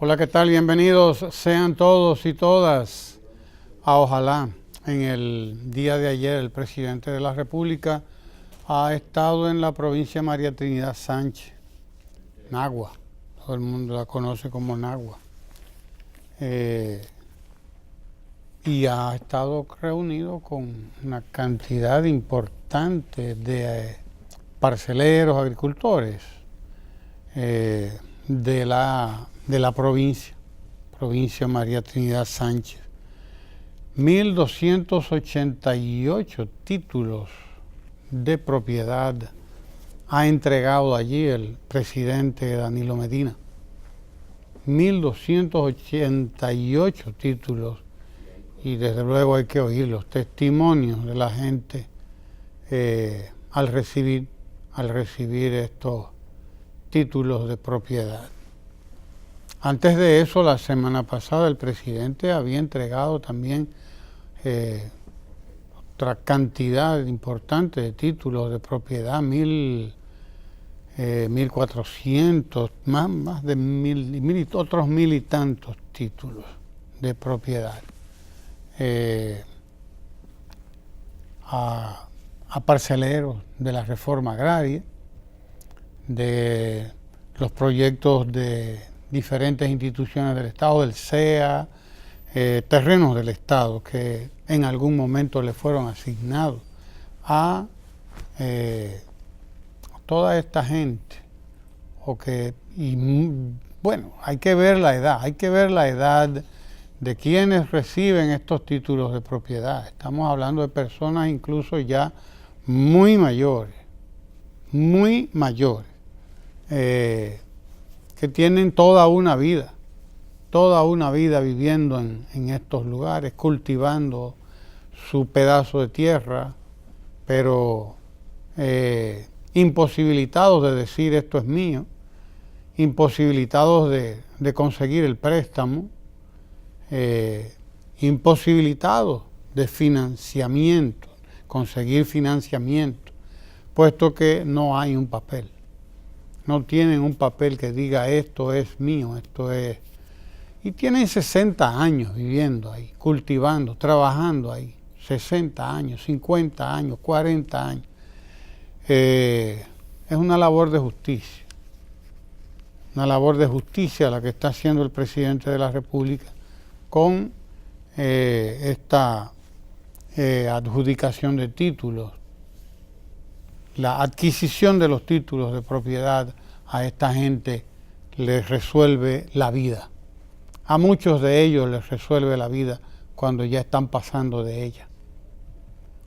Hola, ¿qué tal? Bienvenidos sean todos y todas a Ojalá. En el día de ayer el presidente de la República ha estado en la provincia María Trinidad Sánchez, Nagua. Todo el mundo la conoce como Nagua. Y ha estado reunido con una cantidad importante de parceleros, agricultores de la provincia María Trinidad Sánchez. 1.288 títulos de propiedad ha entregado allí el presidente Danilo Medina. 1.288 títulos, y desde luego hay que oír los testimonios de la gente al recibir estos títulos de propiedad. Antes de eso, la semana pasada, el presidente había entregado también otra cantidad importante de títulos de propiedad, 1.400, más de otros 1.000 y tantos títulos de propiedad a parceleros de la reforma agraria, de los proyectos de diferentes instituciones del Estado, del CEA, terrenos del Estado que en algún momento le fueron asignados a toda esta gente. Bueno, hay que ver la edad de quienes reciben estos títulos de propiedad. Estamos hablando de personas incluso ya muy mayores, que tienen toda una vida viviendo en estos lugares, cultivando su pedazo de tierra, pero imposibilitados de decir esto es mío, imposibilitados de conseguir el préstamo, imposibilitados de financiamiento, conseguir financiamiento, puesto que no hay un papel. No tienen un papel que diga esto es mío, esto es... Y tienen 60 años viviendo ahí, cultivando, trabajando ahí. 60 años, 50 años, 40 años. Es una labor de justicia. Una labor de justicia la que está haciendo el presidente de la República con esta adjudicación de títulos, la adquisición de los títulos de propiedad. A esta gente les resuelve la vida. A muchos de ellos les resuelve la vida cuando ya están pasando de ella.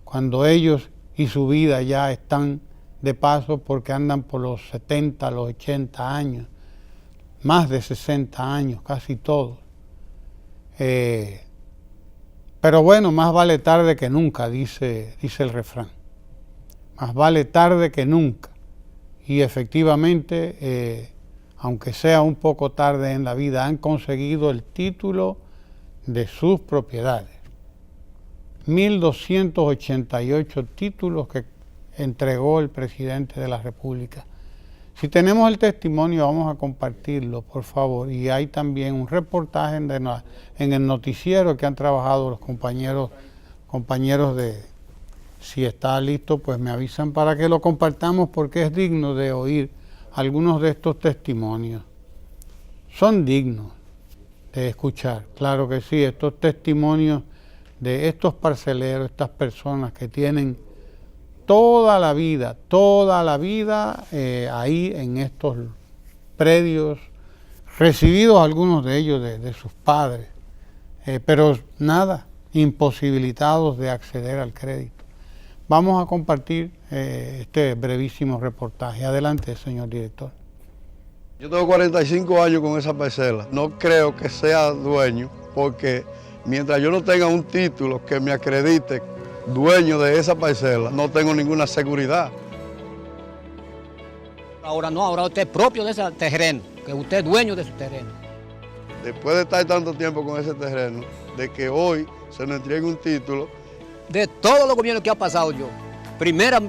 Cuando ellos y su vida ya están de paso porque andan por los 70, los 80 años, más de 60 años, casi todos. Pero bueno, más vale tarde que nunca, dice el refrán. Más vale tarde que nunca. Y efectivamente, aunque sea un poco tarde en la vida, han conseguido el título de sus propiedades. 1.288 títulos que entregó el presidente de la República. Si tenemos el testimonio, vamos a compartirlo, por favor. Y hay también un reportaje en el noticiero que han trabajado los compañeros de... Si está listo, pues me avisan para que lo compartamos, porque es digno de oír algunos de estos testimonios. Son dignos de escuchar, claro que sí, estos testimonios de estos parceleros, estas personas que tienen toda la vida ahí en estos predios, recibidos algunos de ellos de sus padres, pero nada, imposibilitados de acceder al crédito. Vamos a compartir este brevísimo reportaje. Adelante, señor director. Yo tengo 45 años con esa parcela. No creo que sea dueño, porque mientras yo no tenga un título que me acredite dueño de esa parcela, no tengo ninguna seguridad. Ahora no, ahora usted es propio de ese terreno, que usted es dueño de su terreno. Después de estar tanto tiempo con ese terreno, de que hoy se nos entregue un título. De todos los gobiernos que ha pasado yo, primer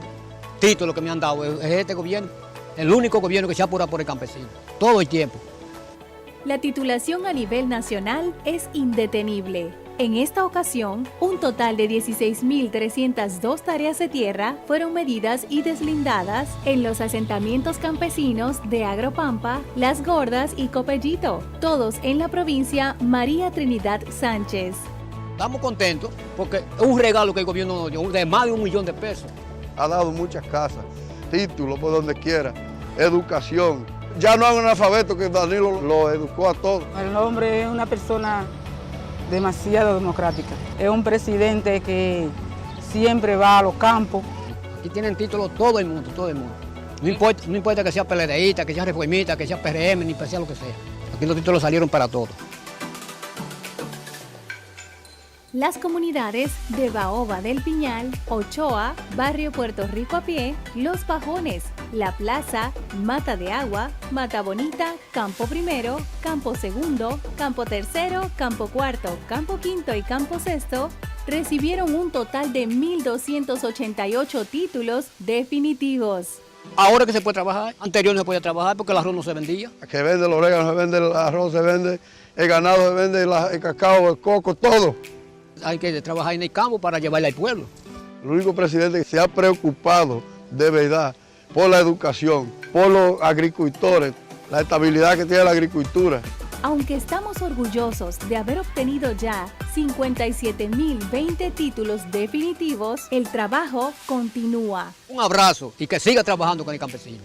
título que me han dado es este gobierno, el único gobierno que se apura por el campesino, todo el tiempo. La titulación a nivel nacional es indetenible. En esta ocasión, un total de 16.302 tareas de tierra fueron medidas y deslindadas en los asentamientos campesinos de Agropampa, Las Gordas y Copellito, todos en la provincia María Trinidad Sánchez. Estamos contentos porque es un regalo que el gobierno nos dio de más de 1 millón de pesos. Ha dado muchas casas, títulos por donde quiera, educación. Ya no hay un analfabeto, que Danilo lo educó a todos. El hombre es una persona demasiado democrática. Es un presidente que siempre va a los campos. Aquí tienen título todo el mundo, todo el mundo. No importa que sea PLDista, que sea reformista, que sea PRM, ni que sea lo que sea. Aquí los títulos salieron para todos. Las comunidades de Baoba del Piñal, Ochoa, Barrio Puerto Rico a pie, Los Pajones, La Plaza, Mata de Agua, Mata Bonita, Campo Primero, Campo Segundo, Campo Tercero, Campo Cuarto, Campo Quinto y Campo Sexto recibieron un total de 1.288 títulos definitivos. Ahora que se puede trabajar, anterior no se podía trabajar porque el arroz no se vendía. Que vende el orégano, se vende el arroz, se vende el ganado, se vende el cacao, el coco, todo. Hay que trabajar en el campo para llevarle al pueblo. El único presidente que se ha preocupado de verdad por la educación, por los agricultores, la estabilidad que tiene la agricultura. Aunque estamos orgullosos de haber obtenido ya 57.020 títulos definitivos, el trabajo continúa. Un abrazo y que siga trabajando con el campesino.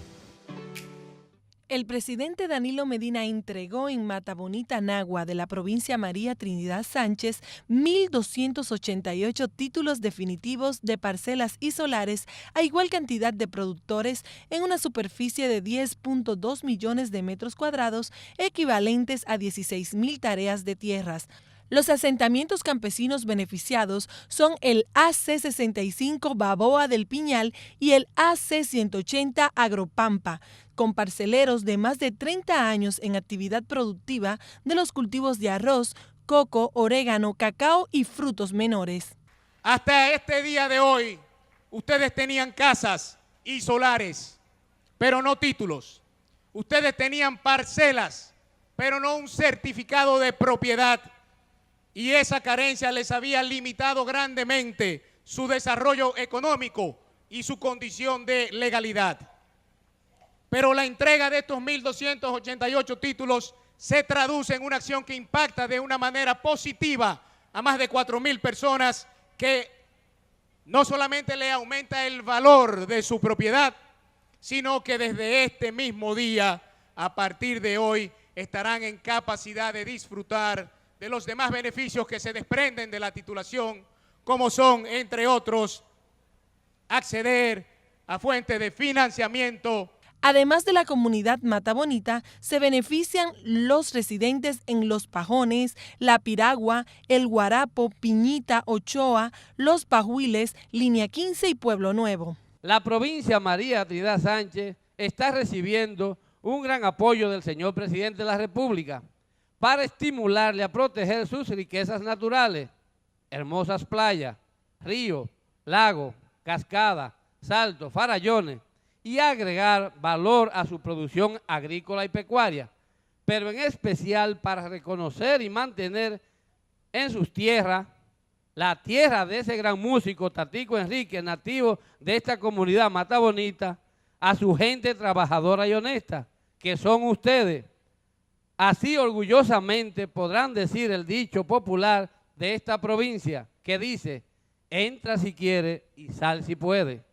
El presidente Danilo Medina entregó en Mata Bonita, Nagua, de la provincia María Trinidad Sánchez, 1.288 títulos definitivos de parcelas y solares a igual cantidad de productores en una superficie de 10.2 millones de metros cuadrados, equivalentes a 16.000 tareas de tierras. Los asentamientos campesinos beneficiados son el AC65 Baboa del Piñal y el AC180 Agropampa, con parceleros de más de 30 años en actividad productiva de los cultivos de arroz, coco, orégano, cacao y frutos menores. Hasta este día de hoy, ustedes tenían casas y solares, pero no títulos. Ustedes tenían parcelas, pero no un certificado de propiedad. Y esa carencia les había limitado grandemente su desarrollo económico y su condición de legalidad. Pero la entrega de estos 1.288 títulos se traduce en una acción que impacta de una manera positiva a más de 4.000 personas, que no solamente le aumenta el valor de su propiedad, sino que desde este mismo día, a partir de hoy, estarán en capacidad de disfrutar de los demás beneficios que se desprenden de la titulación, como son, entre otros, acceder a fuentes de financiamiento. Además de la comunidad Mata Bonita, se benefician los residentes en Los Pajones, La Piragua, El Guarapo, Piñita, Ochoa, Los Pajuiles, Línea 15 y Pueblo Nuevo. La provincia María Trinidad Sánchez está recibiendo un gran apoyo del señor presidente de la República para estimularle a proteger sus riquezas naturales, hermosas playas, ríos, lagos, cascadas, saltos, farallones, y agregar valor a su producción agrícola y pecuaria, pero en especial para reconocer y mantener en sus tierras, la tierra de ese gran músico Tatico Enrique, nativo de esta comunidad Mata Bonita, a su gente trabajadora y honesta, que son ustedes. Así orgullosamente podrán decir el dicho popular de esta provincia que dice: entra si quiere y sal si puede.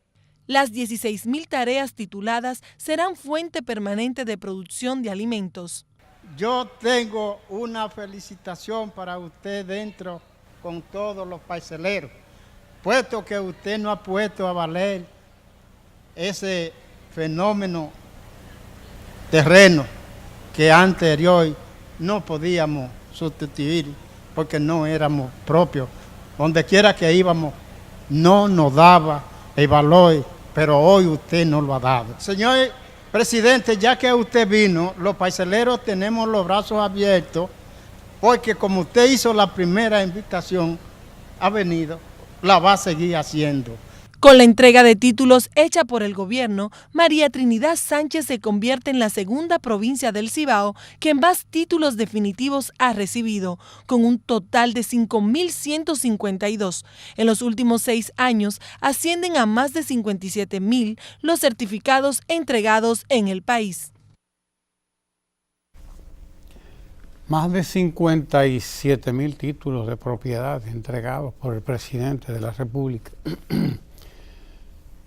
Las 16.000 tareas tituladas serán fuente permanente de producción de alimentos. Yo tengo una felicitación para usted dentro con todos los parceleros, puesto que usted no ha puesto a valer ese fenómeno terreno que anterior no podíamos sustituir porque no éramos propios. Donde quiera que íbamos no nos daba el valor, pero hoy usted nos lo ha dado. Señor presidente, ya que usted vino, los parceleros tenemos los brazos abiertos, porque como usted hizo la primera invitación, ha venido, la va a seguir haciendo. Con la entrega de títulos hecha por el gobierno, María Trinidad Sánchez se convierte en la segunda provincia del Cibao que más títulos definitivos ha recibido, con un total de 5.152. En los últimos 6 años ascienden a más de 57.000 los certificados entregados en el país. Más de 57.000 títulos de propiedad entregados por el presidente de la República.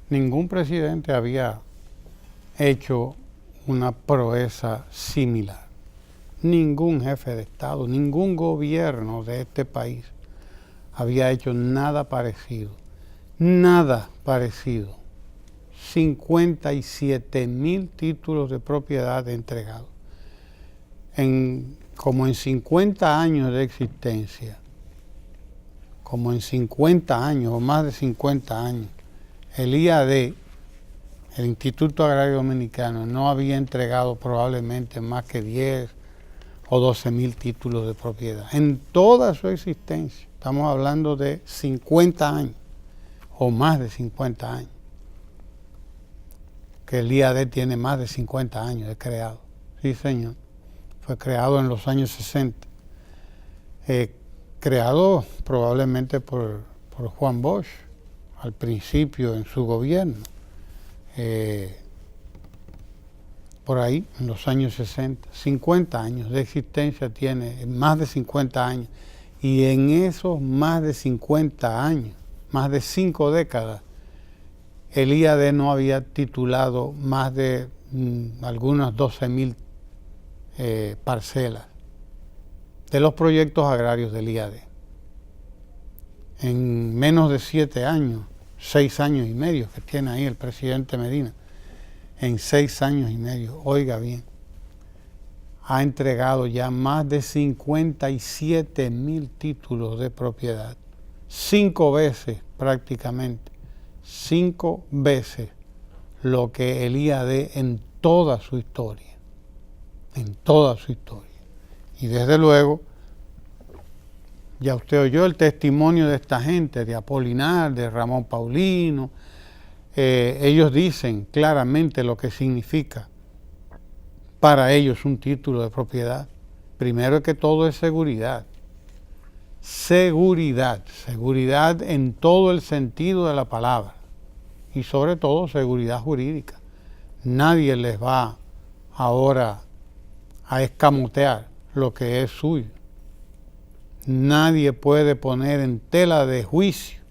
Ningún presidente había hecho una proeza similar. Ningún jefe de Estado, ningún gobierno de este país había hecho nada parecido. Nada parecido. 57.000 títulos de propiedad entregados. Como en 50 años de existencia, como en 50 años o más de 50 años, el IAD, el Instituto Agrario Dominicano, no había entregado probablemente más que 10 o 12.000 títulos de propiedad. En toda su existencia, estamos hablando de 50 años o más de 50 años, que el IAD tiene más de 50 años de creado. Sí, señor. Fue creado en los años 60. Creado probablemente por Juan Bosch, al principio en su gobierno, por ahí, en los años 60, 50 años de existencia tiene, más de 50 años, y en esos más de 50 años, más de 5 décadas, el IAD no había titulado más de algunas 12.000 parcelas de los proyectos agrarios del IAD. En menos de 7 años, 6 años y medio que tiene ahí el presidente Medina, en 6 años y medio, oiga bien, ha entregado ya más de 57.000 títulos de propiedad, 5 veces prácticamente, 5 veces lo que el IAD en toda su historia, y desde luego, ya usted oyó el testimonio de esta gente, de Apolinar, de Ramón Paulino. Ellos dicen claramente lo que significa para ellos un título de propiedad. Primero que todo es seguridad. Seguridad en todo el sentido de la palabra. Y sobre todo seguridad jurídica. Nadie les va ahora a escamotear lo que es suyo. Nadie puede poner en tela de juicio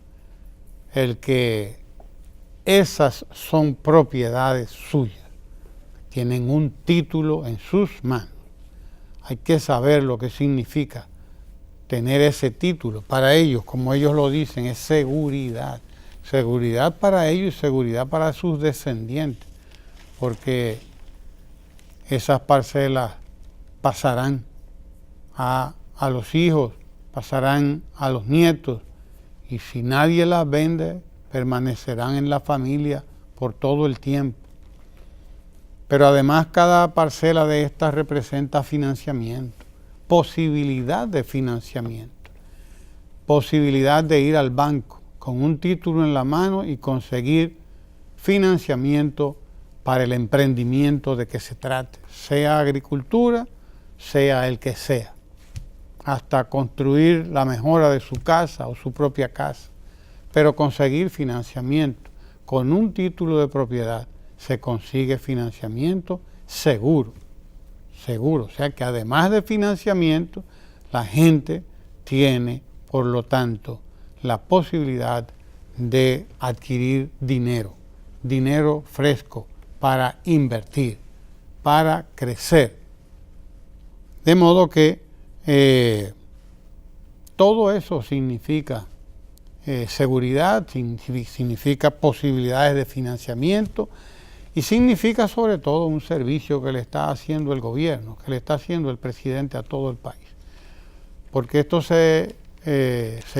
el que esas son propiedades suyas. Tienen un título en sus manos. Hay que saber lo que significa tener ese título. Para ellos, como ellos lo dicen, es seguridad. Seguridad para ellos y seguridad para sus descendientes. Porque esas parcelas pasarán a los hijos, pasarán a los nietos, y si nadie las vende, permanecerán en la familia por todo el tiempo. Pero además cada parcela de estas representa financiamiento, posibilidad de financiamiento, posibilidad de ir al banco con un título en la mano y conseguir financiamiento para el emprendimiento de que se trate, sea agricultura, sea el que sea, hasta construir la mejora de su casa o su propia casa. Pero conseguir financiamiento con un título de propiedad, se consigue financiamiento seguro. O sea que además de financiamiento, la gente tiene, por lo tanto, la posibilidad de adquirir dinero fresco para invertir, para crecer. De modo que todo eso significa seguridad, significa posibilidades de financiamiento y significa sobre todo un servicio que le está haciendo el gobierno, que le está haciendo el presidente a todo el país. Porque esto se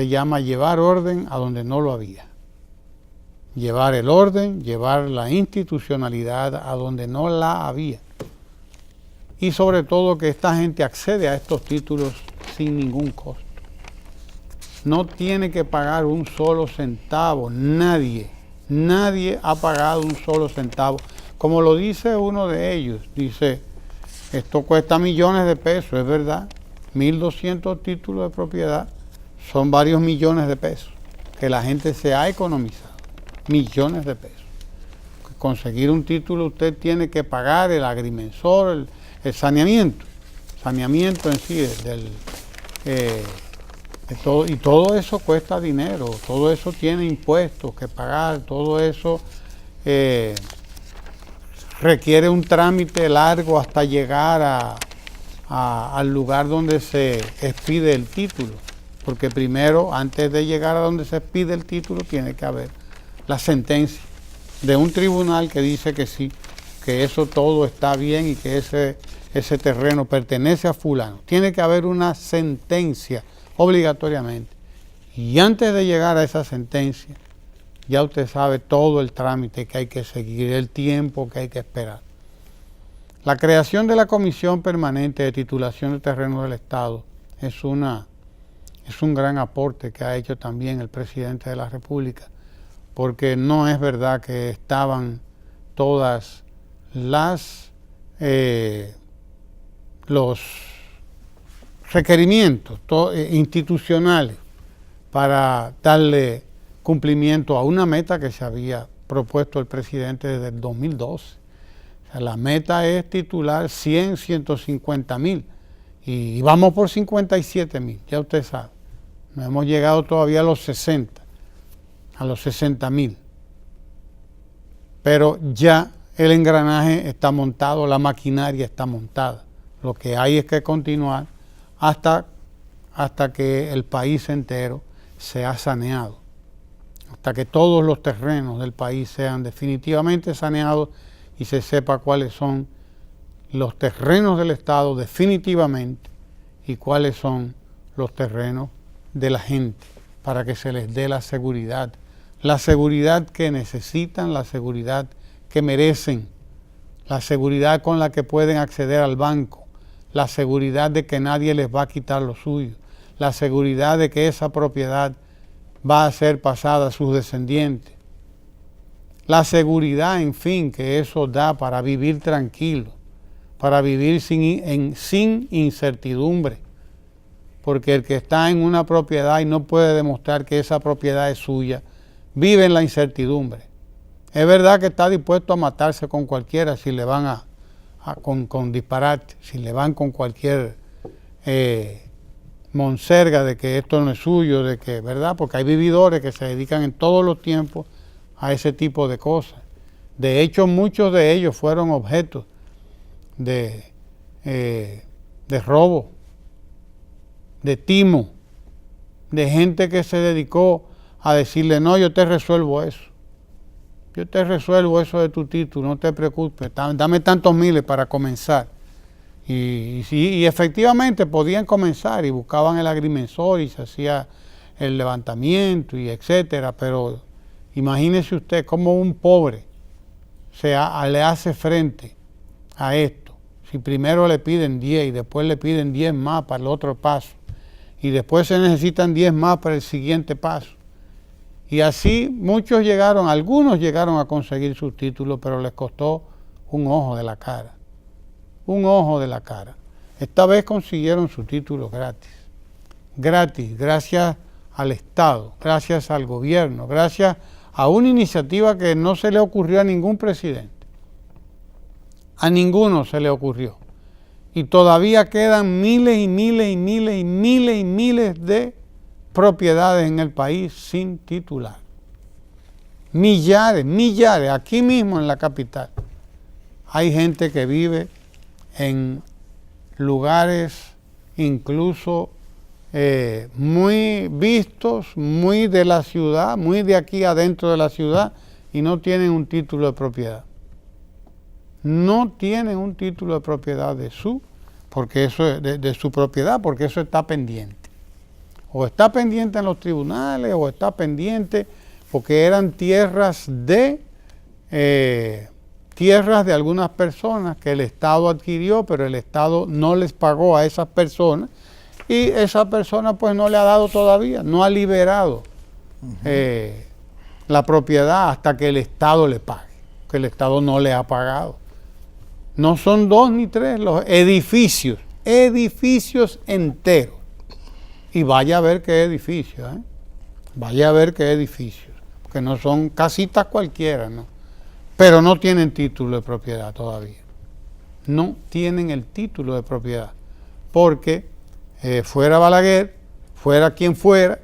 llama llevar orden a donde no lo había. Llevar el orden, llevar la institucionalidad a donde no la había. Y sobre todo que esta gente accede a estos títulos sin ningún costo. No tiene que pagar un solo centavo, nadie, Nadie ha pagado un solo centavo. Como lo dice uno de ellos, dice, esto cuesta millones de pesos, es verdad. 1.200 títulos de propiedad son varios millones de pesos que la gente se ha economizado. Millones de pesos. Conseguir un título usted tiene que pagar el agrimensor, el saneamiento. Saneamiento en sí, y todo eso cuesta dinero, todo eso tiene impuestos que pagar, todo eso requiere un trámite largo hasta llegar al lugar donde se expide el título, porque primero, antes de llegar a donde se expide el título, tiene que haber la sentencia de un tribunal que dice que sí, que eso todo está bien y que ese terreno pertenece a fulano. Tiene que haber una sentencia obligatoriamente. Y antes de llegar a esa sentencia, ya usted sabe todo el trámite que hay que seguir, el tiempo que hay que esperar. La creación de la Comisión Permanente de Titulación de Terrenos del Estado es un gran aporte que ha hecho también el presidente de la República, porque no es verdad que estaban todas los requerimientos institucionales para darle cumplimiento a una meta que se había propuesto el presidente desde el 2012. O sea, la meta es titular 150.000 y vamos por 57.000, ya usted sabe. No hemos llegado todavía a los 60.000. Pero ya el engranaje está montado, la maquinaria está montada. Lo que hay es que continuar hasta que el país entero sea saneado, hasta que todos los terrenos del país sean definitivamente saneados y se sepa cuáles son los terrenos del Estado definitivamente y cuáles son los terrenos de la gente, para que se les dé la seguridad que necesitan, la seguridad que merecen, la seguridad con la que pueden acceder al banco, la seguridad de que nadie les va a quitar lo suyo, la seguridad de que esa propiedad va a ser pasada a sus descendientes, la seguridad, en fin, que eso da para vivir tranquilo, para vivir sin incertidumbre, porque el que está en una propiedad y no puede demostrar que esa propiedad es suya, vive en la incertidumbre. Es verdad que está dispuesto a matarse con cualquiera si le van con disparate, si le van con cualquier monserga de que esto no es suyo, de que, ¿verdad? Porque hay vividores que se dedican en todos los tiempos a ese tipo de cosas. De hecho, muchos de ellos fueron objetos de robo, de timo, de gente que se dedicó a decirle, no, yo te resuelvo eso. Yo te resuelvo eso de tu título, no te preocupes, dame tantos miles para comenzar. Y efectivamente podían comenzar y buscaban el agrimensor y se hacía el levantamiento y etcétera, pero imagínese usted cómo un pobre le hace frente a esto. Si primero le piden 10 y después le piden 10 más para el otro paso y después se necesitan 10 más para el siguiente paso. Y así algunos llegaron a conseguir sus títulos, pero les costó un ojo de la cara. Un ojo de la cara. Esta vez consiguieron su título gratis. Gratis, gracias al Estado, gracias al gobierno, gracias a una iniciativa que no se le ocurrió a ningún presidente. A ninguno se le ocurrió. Y todavía quedan miles y miles y miles y miles y miles de propiedades en el país sin titular. Millares, aquí mismo en la capital. Hay gente que vive en lugares incluso muy vistos, muy de la ciudad, muy de aquí adentro de la ciudad y no tienen un título de propiedad. No tienen un título de propiedad de su propiedad, porque eso está pendiente. O está pendiente en los tribunales, o está pendiente porque eran tierras de algunas personas que el Estado adquirió, pero el Estado no les pagó a esas personas y esa persona pues no le ha dado todavía, no ha liberado la propiedad hasta que el Estado le pague, que el Estado no le ha pagado. No son 2 ni 3 los edificios enteros. Y vaya a ver qué edificios, vaya a ver qué edificios, porque no son casitas cualquiera, ¿no? Pero no tienen título de propiedad todavía. No tienen el título de propiedad, porque fuera Balaguer, fuera quien fuera,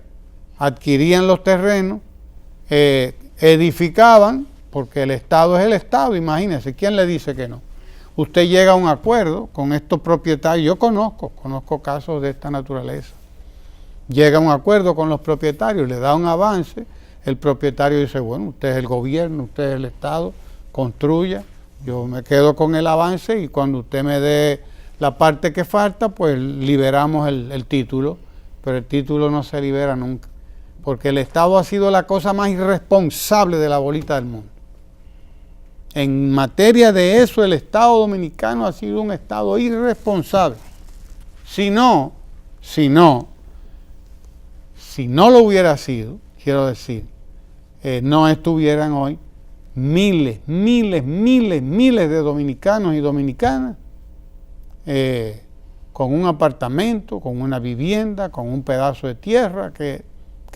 adquirían los terrenos, edificaban, porque el Estado es el Estado, imagínense, ¿quién le dice que no? Usted llega a un acuerdo con estos propietarios, yo conozco casos de esta naturaleza. Llega a un acuerdo con los propietarios, le da un avance, el propietario dice, bueno, usted es el gobierno, usted es el Estado, construya, yo me quedo con el avance y cuando usted me dé la parte que falta, pues liberamos el título, pero el título no se libera nunca, porque el Estado ha sido la cosa más irresponsable de la bolita del mundo. En materia de eso, el Estado dominicano ha sido un Estado irresponsable. Si no lo hubiera sido, quiero decir, no estuvieran hoy miles de dominicanos y dominicanas con un apartamento, con una vivienda, con un pedazo de tierra que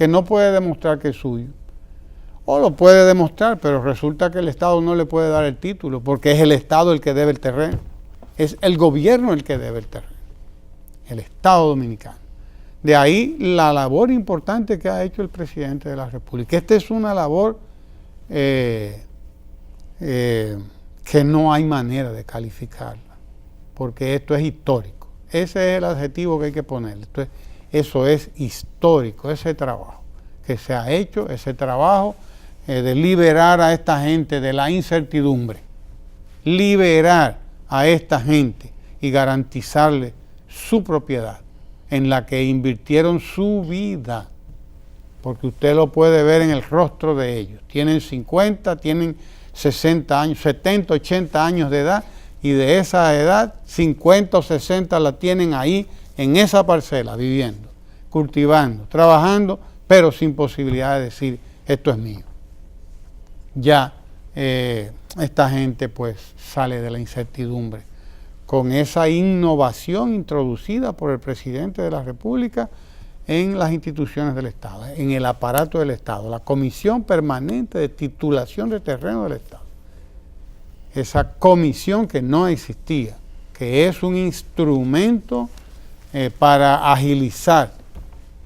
no puede demostrar que es suyo. O lo puede demostrar, pero resulta que el Estado no le puede dar el título, porque es el Estado el que debe el terreno. Es el gobierno el que debe el terreno. El Estado dominicano. De ahí la labor importante que ha hecho el presidente de la República. Esta es una labor que no hay manera de calificarla, porque esto es histórico. Ese es el adjetivo que hay que ponerle. Eso es histórico, ese trabajo que se ha hecho, ese trabajo de liberar a esta gente de la incertidumbre, liberar a esta gente y garantizarle su propiedad en la que invirtieron su vida, porque usted lo puede ver en el rostro de ellos. Tienen 50, tienen 60 años, 70, 80 años de edad, y de esa edad, 50 o 60 la tienen ahí en esa parcela, viviendo, cultivando, trabajando, pero sin posibilidad de decir, esto es mío. Ya esta gente pues sale de la incertidumbre con esa innovación introducida por el presidente de la República en las instituciones del Estado, en el aparato del Estado, la Comisión Permanente de Titulación de Terreno del Estado. Esa comisión que no existía, que es un instrumento para agilizar,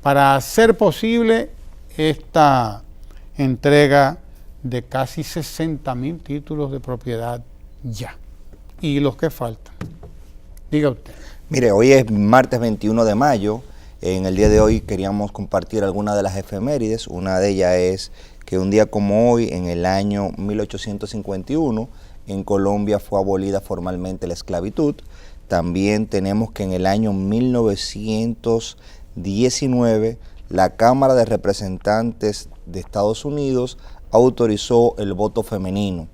para hacer posible esta entrega de casi 60.000 títulos de propiedad ya. Y los que faltan. Diga usted. Mire, hoy es martes 21 de mayo. En el día de hoy queríamos compartir algunas de las efemérides. Una de ellas es que un día como hoy, en el año 1851, en Colombia fue abolida formalmente la esclavitud. También tenemos que en el año 1919, la Cámara de Representantes de Estados Unidos autorizó el voto femenino.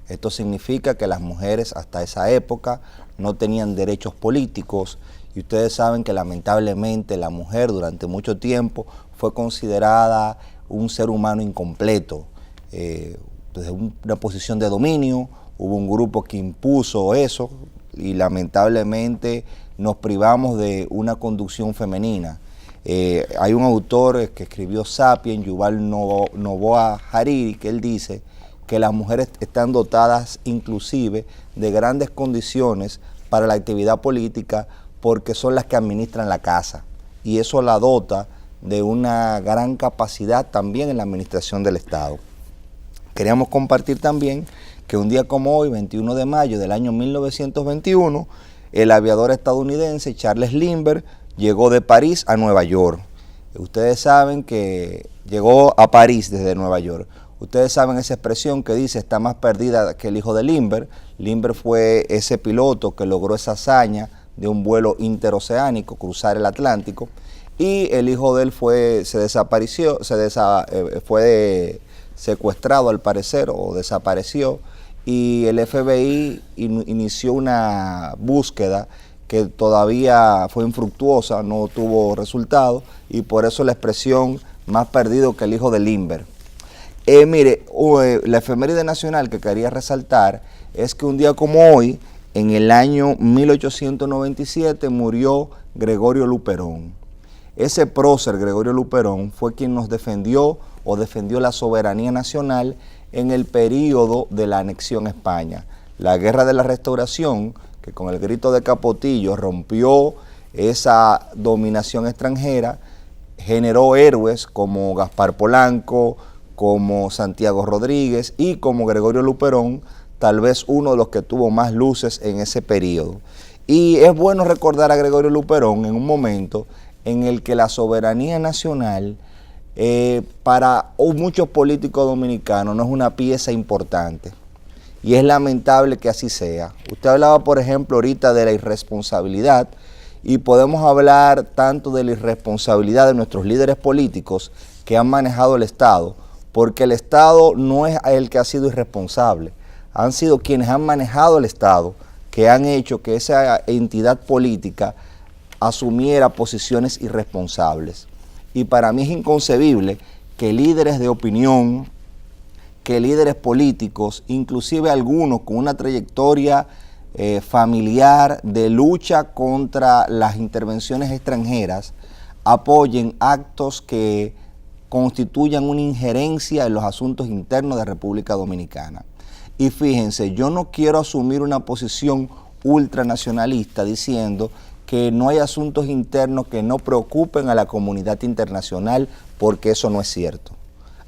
Esto significa que las mujeres hasta esa época no tenían derechos políticos y ustedes saben que lamentablemente la mujer durante mucho tiempo fue considerada un ser humano incompleto. Desde una posición de dominio hubo un grupo que impuso eso y lamentablemente nos privamos de una conducción femenina. Hay un autor que escribió Sapiens, Yuval Noah Harari, que él dice que las mujeres están dotadas inclusive de grandes condiciones para la actividad política porque son las que administran la casa y eso la dota de una gran capacidad también en la administración del Estado. Queríamos compartir también que un día como hoy, 21 de mayo del año 1921, el aviador estadounidense Charles Lindbergh llegó de París a Nueva York. Ustedes saben que llegó a París desde Nueva York. Ustedes saben esa expresión que dice, está más perdida que el hijo de Lindbergh. Lindbergh fue ese piloto que logró esa hazaña de un vuelo interoceánico, cruzar el Atlántico, y el hijo de él fue secuestrado al parecer, o desapareció, y el FBI inició una búsqueda que todavía fue infructuosa, no tuvo resultado, y por eso la expresión más perdido que el hijo de Lindbergh. Mire, la efeméride nacional que quería resaltar es que un día como hoy, en el año 1897, murió Gregorio Luperón. Ese prócer, Gregorio Luperón, fue quien nos defendió la soberanía nacional en el período de la anexión a España. La Guerra de la Restauración, que con el grito de Capotillo rompió esa dominación extranjera, generó héroes como Gaspar Polanco, como Santiago Rodríguez y como Gregorio Luperón, tal vez uno de los que tuvo más luces en ese periodo. Y es bueno recordar a Gregorio Luperón en un momento en el que la soberanía nacional para muchos políticos dominicanos no es una pieza importante. Y es lamentable que así sea. Usted hablaba, por ejemplo, ahorita de la irresponsabilidad, y podemos hablar tanto de la irresponsabilidad de nuestros líderes políticos que han manejado el Estado, porque el Estado no es el que ha sido irresponsable, han sido quienes han manejado el Estado, que han hecho que esa entidad política asumiera posiciones irresponsables. Y para mí es inconcebible que líderes de opinión, que líderes políticos, inclusive algunos con una trayectoria familiar de lucha contra las intervenciones extranjeras, apoyen actos que constituyan una injerencia en los asuntos internos de República Dominicana. Y fíjense, yo no quiero asumir una posición ultranacionalista diciendo que no hay asuntos internos que no preocupen a la comunidad internacional, porque eso no es cierto.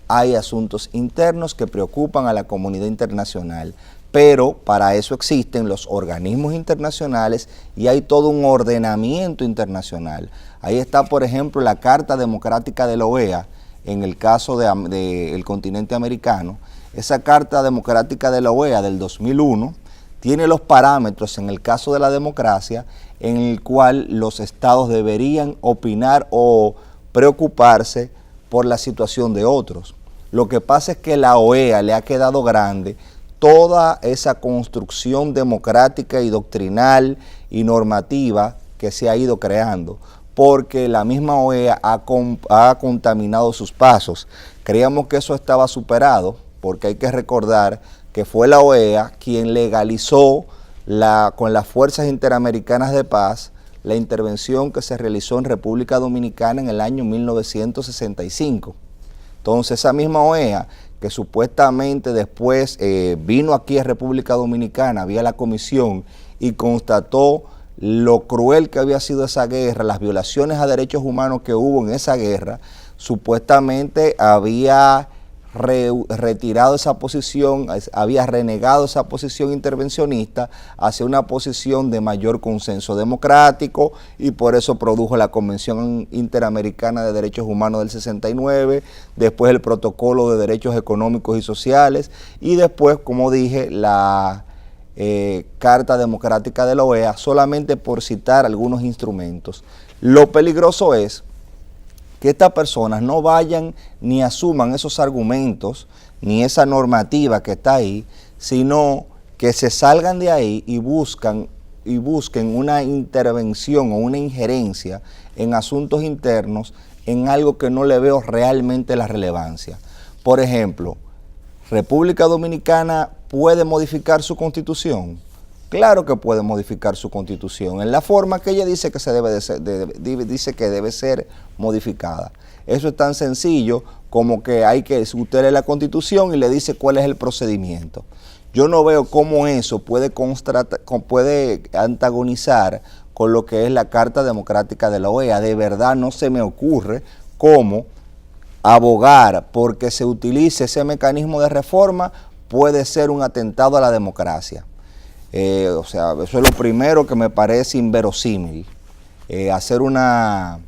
Hay asuntos internos que preocupan a la comunidad internacional, pero para eso existen los organismos internacionales y hay todo un ordenamiento internacional. Ahí está, por ejemplo, la Carta Democrática de la OEA, en el caso del continente americano. Esa Carta Democrática de la OEA del 2001 tiene los parámetros en el caso de la democracia en el cual los estados deberían opinar o preocuparse por la situación de otros. Lo que pasa es que la OEA le ha quedado grande toda esa construcción democrática y doctrinal y normativa que se ha ido creando, porque la misma OEA ha contaminado sus pasos. Creíamos que eso estaba superado, porque hay que recordar que fue la OEA quien legalizó con las Fuerzas Interamericanas de Paz la intervención que se realizó en República Dominicana en el año 1965. Entonces esa misma OEA, que supuestamente después vino aquí a República Dominicana vía la comisión y constató lo cruel que había sido esa guerra, las violaciones a derechos humanos que hubo en esa guerra, supuestamente había retirado esa posición, había renegado esa posición intervencionista hacia una posición de mayor consenso democrático, y por eso produjo la Convención Interamericana de Derechos Humanos del 69, después el Protocolo de Derechos Económicos y Sociales, y después, como dije, la Carta Democrática de la OEA, solamente por citar algunos instrumentos. Lo peligroso es que estas personas no vayan ni asuman esos argumentos, ni esa normativa que está ahí, sino que se salgan de ahí y busquen una intervención o una injerencia en asuntos internos en algo que no le veo realmente la relevancia. Por ejemplo, ¿República Dominicana puede modificar su constitución? Claro que puede modificar su constitución en la forma que ella dice que dice que debe ser modificada. Eso es tan sencillo como que usted lee la constitución y le dice cuál es el procedimiento. Yo no veo cómo eso puede antagonizar con lo que es la Carta Democrática de la OEA. De verdad no se me ocurre cómo abogar porque se utilice ese mecanismo de reforma puede ser un atentado a la democracia. O sea, eso es lo primero que me parece inverosímil, hacer una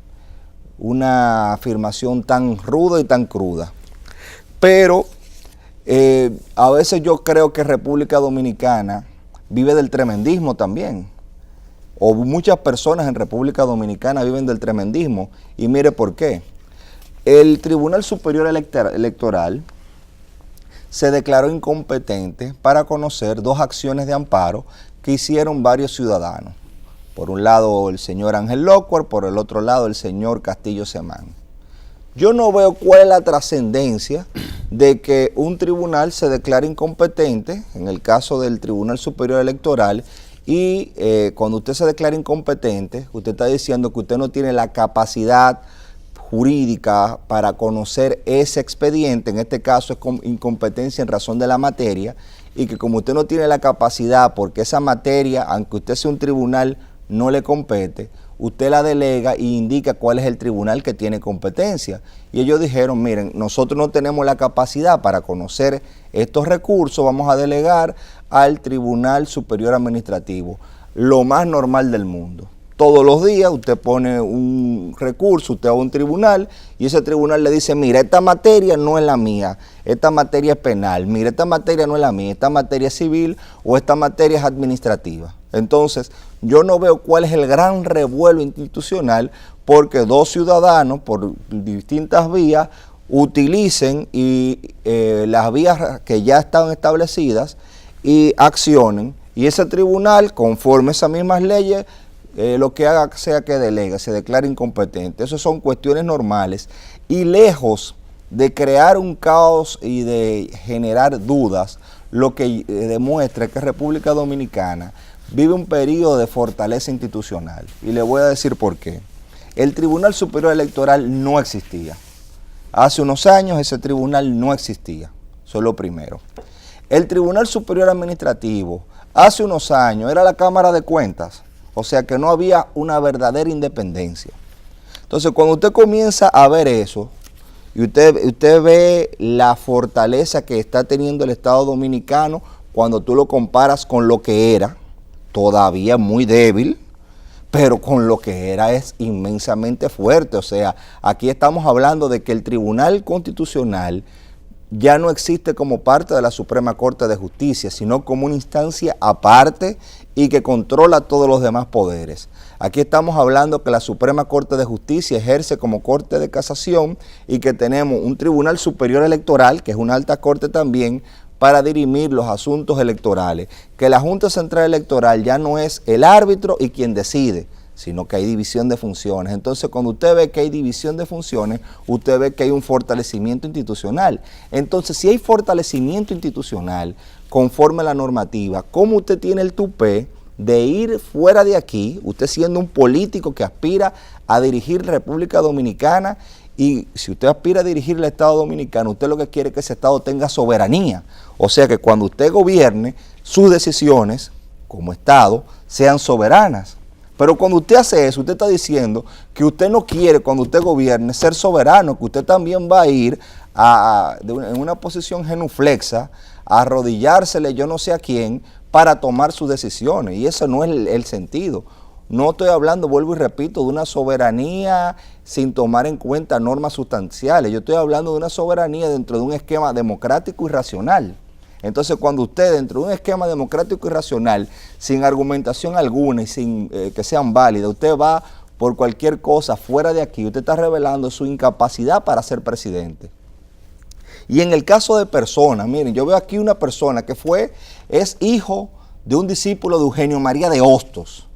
afirmación tan ruda y tan cruda. Pero a veces yo creo que República Dominicana vive del tremendismo también, o muchas personas en República Dominicana viven del tremendismo, y mire por qué. El Tribunal Superior Electoral se declaró incompetente para conocer dos acciones de amparo que hicieron varios ciudadanos. Por un lado el señor Ángel Lockwood, por el otro lado el señor Castillo Semán. Yo no veo cuál es la trascendencia de que un tribunal se declara incompetente, en el caso del Tribunal Superior Electoral, y cuando usted se declara incompetente, usted está diciendo que usted no tiene la capacidad jurídica para conocer ese expediente, en este caso es con incompetencia en razón de la materia, y que como usted no tiene la capacidad porque esa materia, aunque usted sea un tribunal, no le compete, usted la delega y indica cuál es el tribunal que tiene competencia. Y ellos dijeron, miren, nosotros no tenemos la capacidad para conocer estos recursos, vamos a delegar al Tribunal Superior Administrativo, lo más normal del mundo. Todos los días usted pone un recurso, usted va a un tribunal y ese tribunal le dice, mira, esta materia no es la mía, esta materia es penal, mira, esta materia no es la mía, esta materia es civil o esta materia es administrativa. Entonces, yo no veo cuál es el gran revuelo institucional porque dos ciudadanos por distintas vías utilicen las vías que ya están establecidas y accionen, y ese tribunal, conforme esas mismas leyes, lo que haga sea que delegue, se declare incompetente. Esas son cuestiones normales y lejos de crear un caos y de generar dudas, lo que demuestra que República Dominicana vive un periodo de fortaleza institucional. Y le voy a decir por qué. El Tribunal Superior Electoral no existía. Hace unos años ese tribunal no existía. Eso es lo primero. El Tribunal Superior Administrativo hace unos años era la Cámara de Cuentas. O sea que no había una verdadera independencia. Entonces, cuando usted comienza a ver eso, y usted ve la fortaleza que está teniendo el Estado Dominicano, cuando tú lo comparas con lo que era, todavía muy débil, pero con lo que era es inmensamente fuerte. O sea, aquí estamos hablando de que el Tribunal Constitucional ya no existe como parte de la Suprema Corte de Justicia, sino como una instancia aparte y que controla todos los demás poderes. Aquí estamos hablando que la Suprema Corte de Justicia ejerce como Corte de Casación y que tenemos un Tribunal Superior Electoral, que es una alta corte también, para dirimir los asuntos electorales. Que la Junta Central Electoral ya no es el árbitro y quien decide, sino que hay división de funciones. Entonces, cuando usted ve que hay división de funciones, usted ve que hay un fortalecimiento institucional. Entonces, si hay fortalecimiento institucional conforme a la normativa, ¿cómo usted tiene el tupé de ir fuera de aquí, usted siendo un político que aspira a dirigir República Dominicana? Y si usted aspira a dirigir el Estado Dominicano, usted lo que quiere es que ese Estado tenga soberanía. O sea, que cuando usted gobierne, sus decisiones como Estado sean soberanas. Pero cuando usted hace eso, usted está diciendo que usted no quiere, cuando usted gobierne, ser soberano, que usted también va a ir en una posición genuflexa, a arrodillársele yo no sé a quién para tomar sus decisiones. Y ese no es el sentido. No estoy hablando, vuelvo y repito, de una soberanía sin tomar en cuenta normas sustanciales. Yo estoy hablando de una soberanía dentro de un esquema democrático y racional. Entonces, cuando usted, dentro de un esquema democrático y racional, sin argumentación alguna y sin que sean válidas, usted va por cualquier cosa fuera de aquí, usted está revelando su incapacidad para ser presidente. Y en el caso de personas, miren, yo veo aquí una persona que es hijo de un discípulo de Eugenio María de Hostos,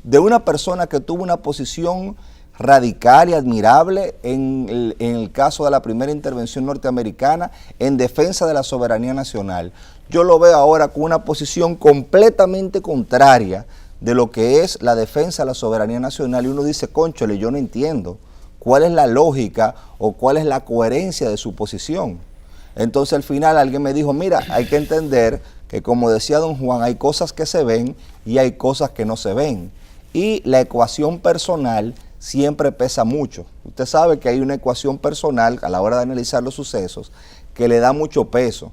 de una persona que tuvo una posición radical y admirable en el caso de la primera intervención norteamericana en defensa de la soberanía nacional. Yo lo veo ahora con una posición completamente contraria de lo que es la defensa de la soberanía nacional y uno dice, cónchole, yo no entiendo cuál es la lógica o cuál es la coherencia de su posición. Entonces al final alguien me dijo, mira, hay que entender que como decía don Juan, hay cosas que se ven y hay cosas que no se ven. Y la ecuación personal siempre pesa mucho. Usted sabe que hay una ecuación personal a la hora de analizar los sucesos que le da mucho peso.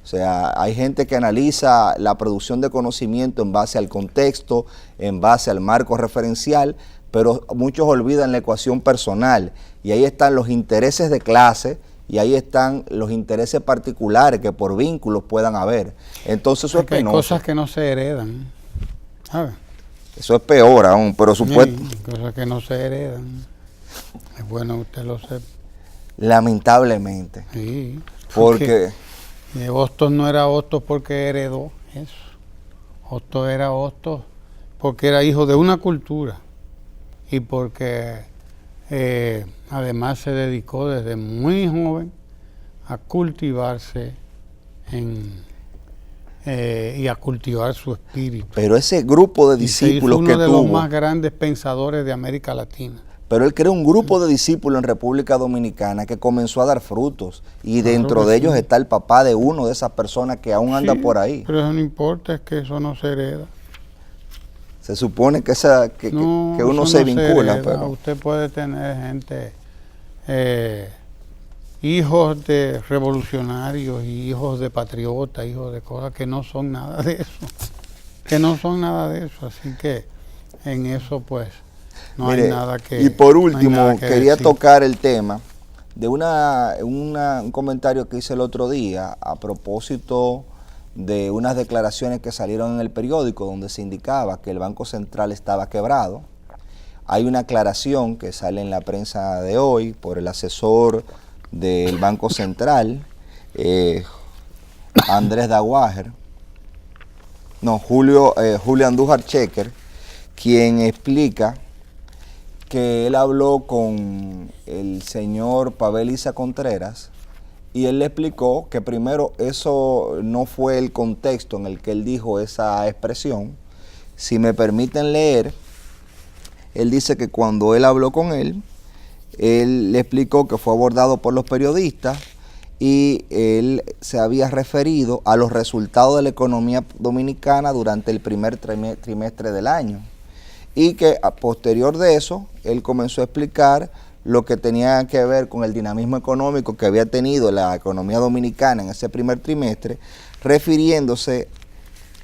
O sea, hay gente que analiza la producción de conocimiento en base al contexto, en base al marco referencial, pero muchos olvidan la ecuación personal. Y ahí están los intereses de clase y ahí están los intereses particulares que por vínculos puedan haber. Entonces eso es penoso. Hay cosas que no se heredan, ¿sabes? Eso es peor aún, pero supuesto. Sí, cosas que no se heredan. Es bueno que usted lo sepa. Lamentablemente. Sí. Porque Hostos no era Hostos porque heredó eso. Hostos era Hostos porque era hijo de una cultura y porque además se dedicó desde muy joven a cultivarse y a cultivar su espíritu. Pero ese grupo de discípulos que tuvo... uno de los más grandes pensadores de América Latina. Pero él creó un grupo de discípulos en República Dominicana que comenzó a dar frutos. Y dentro de ellos está el papá de uno de esas personas que aún anda por ahí. Pero eso no importa, es que eso no se hereda. Se supone que uno se vincula. Pero usted puede tener gente, hijos de revolucionarios y hijos de patriotas, hijos de cosas que no son nada de eso. Que no son nada de eso. Así que en eso pues no hay nada que... Y por último, quería decir. tocar el tema de un comentario que hice el otro día a propósito de unas declaraciones que salieron en el periódico donde se indicaba que el Banco Central estaba quebrado. Hay una aclaración que sale en la prensa de hoy por el asesor del Banco Central, Andrés Daguájer, Julio Andújar Checker, quien explica que él habló con el señor Pavel Isa Contreras y él le explicó que primero eso no fue el contexto en el que él dijo esa expresión. Si me permiten leer, él dice que cuando él habló con él le explicó que fue abordado por los periodistas y él se había referido a los resultados de la economía dominicana durante el primer trimestre del año. Y que a posterior de eso, él comenzó a explicar lo que tenía que ver con el dinamismo económico que había tenido la economía dominicana en ese primer trimestre, refiriéndose